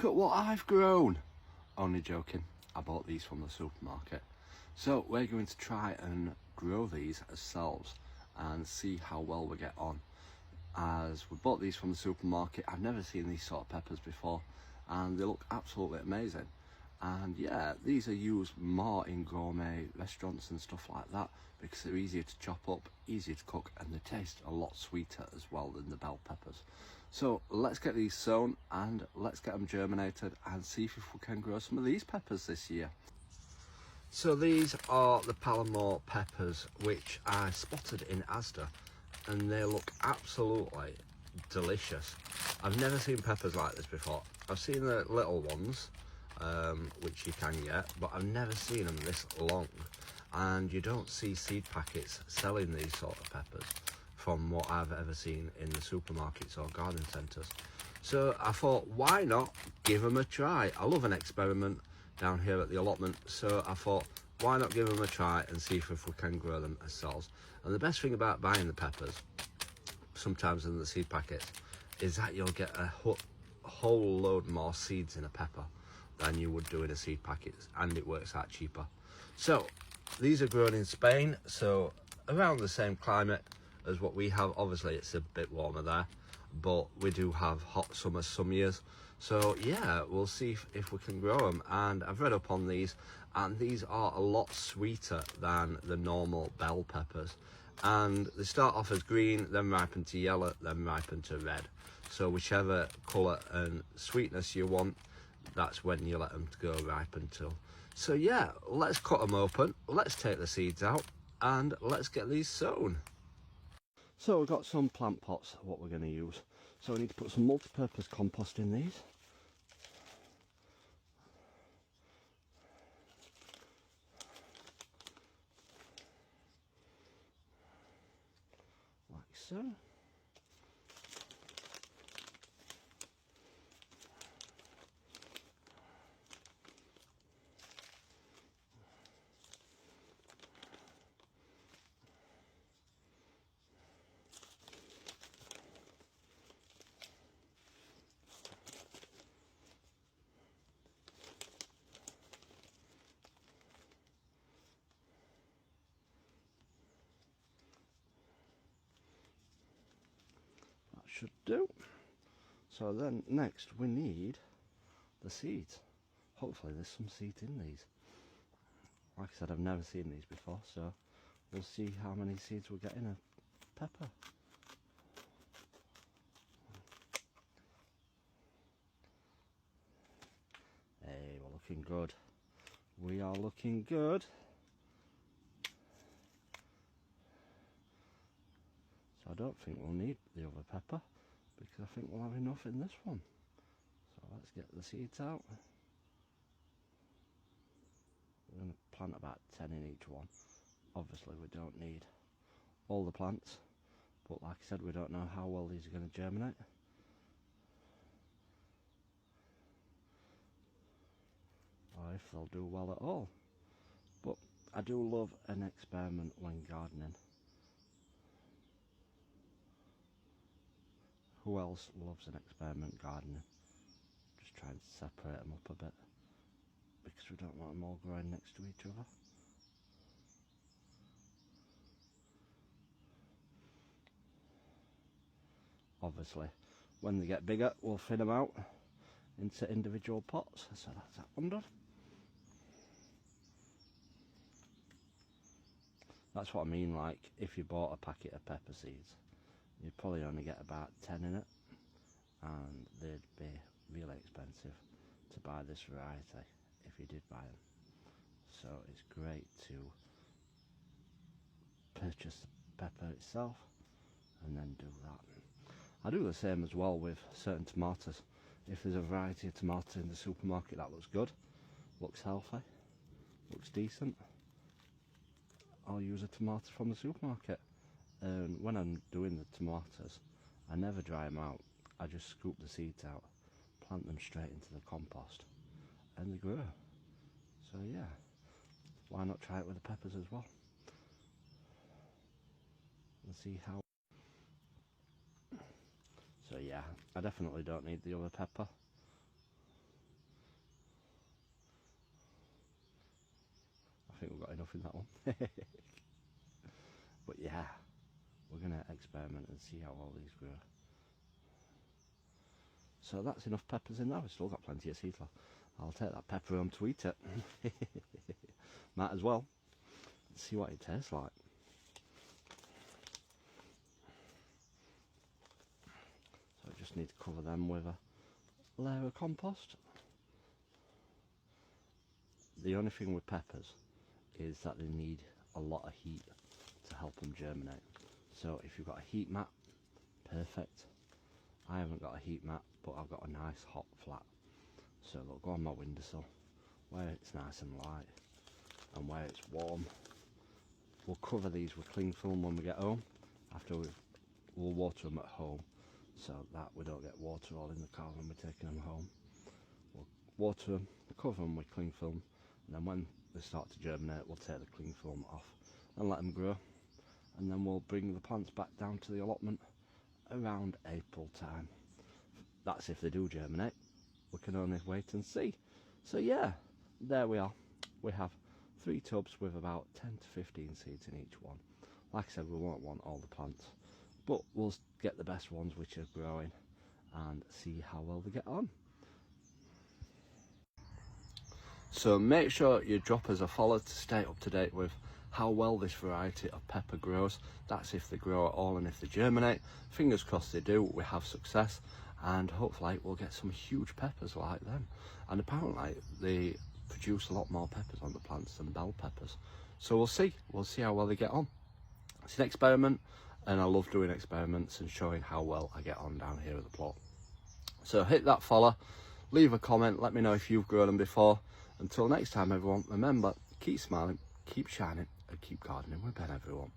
look at what I've grown. Only joking, I bought these from the supermarket. So we're going to try and grow these ourselves and see how well we get on. As we bought these from the supermarket, I've never seen these sort of peppers before and they look absolutely amazing. And yeah, these are used more in gourmet restaurants and stuff like that because they're easier to chop up, easier to cook, and they taste a lot sweeter as well than the bell peppers. So let's get these sown and let's get them germinated and see if we can grow some of these peppers this year. So these are the Palermo peppers which I spotted in Asda, and they look absolutely delicious. I've never seen peppers like this before. I've seen the little ones, which you can get, but I've never seen them this long, and you don't see seed packets selling these sort of peppers from what I've ever seen in the supermarkets or garden centres. So I thought, why not give them a try? I love an experiment down here at the allotment, so I thought, why not give them a try and see if we can grow them ourselves. And the best thing about buying the peppers, sometimes in the seed packets, is that you'll get a whole load more seeds in a pepper than you would do in a seed packet, and it works out cheaper. So these are grown in Spain, so around the same climate as what we have. Obviously it's a bit warmer there, but we do have hot summers some years. So yeah, we'll see if we can grow them. And I've read up on these, and these are a lot sweeter than the normal bell peppers, and they start off as green, then ripen to yellow, then ripen to red. So whichever colour and sweetness you want, that's when you let them go ripen till. So yeah, let's cut them open, let's take the seeds out, and let's get these sown. So we've got some plant pots, what we're going to use. So we need to put some multi-purpose compost in these. Like so. Should do. So then next we need the seeds. Hopefully there's some seeds in these. Like I said, I've never seen these before, so we'll see how many seeds we'll get in a pepper. Hey, we're looking good. We are looking good. So I don't think we'll need the other pepper, because I think we'll have enough in this one. So let's get the seeds out. We're going to plant about 10 in each one. Obviously we don't need all the plants, but like I said, we don't know how well these are going to germinate. Or if they'll do well at all. But I do love an experiment when gardening. Who else loves an experiment gardening? Just trying to separate them up a bit, because we don't want them all growing next to each other. Obviously, when they get bigger, we'll thin them out into individual pots. So that's that one done. That's what I mean, like if you bought a packet of pepper seeds, you'd probably only get about 10 in it, and they'd be really expensive to buy this variety if you did buy them. So it's great to purchase the pepper itself and then do that. I do the same as well with certain tomatoes. If there's a variety of tomato in the supermarket that looks good, looks healthy, looks decent, I'll use a tomato from the supermarket. And when I'm doing the tomatoes, I never dry them out. I just scoop the seeds out, plant them straight into the compost, and they grow. So yeah, why not try it with the peppers as well? And see how. So yeah, I definitely don't need the other pepper. off in that one. But yeah, we're going to experiment and see how all these grow. So that's enough peppers in there. We've still got plenty of seeds left. I'll take that pepper home to eat it. Might as well. Let's see what it tastes like. So I just need to cover them with a layer of compost. The only thing with peppers is that they need a lot of heat to help them germinate. So if you've got a heat mat, perfect. I haven't got a heat mat, but I've got a nice hot flat. So they'll go on my windowsill where it's nice and light and where it's warm. We'll cover these with cling film when we get home. After we'll water them at home so that we don't get water all in the car when we're taking them home. We'll water them, cover them with cling film, and then when they start to germinate, we'll take the cling film off and let them grow. And then we'll bring the plants back down to the allotment around April time. That's if they do germinate. We can only wait and see. So yeah, there we are. We have 3 tubs with about 10 to 15 seeds in each one. Like I said, we won't want all the plants, but we'll get the best ones which are growing and see how well they get on. So make sure you drop us a follow to stay up to date with how well this variety of pepper grows. That's if they grow at all and if they germinate. Fingers crossed they do, we have success, and hopefully we'll get some huge peppers like them. And apparently they produce a lot more peppers on the plants than bell peppers. So we'll see how well they get on. It's an experiment, and I love doing experiments and showing how well I get on down here at the plot. So hit that follow, leave a comment, let me know if you've grown them before. Until next time everyone, remember, keep smiling, keep shining, and keep gardening with Ben everyone.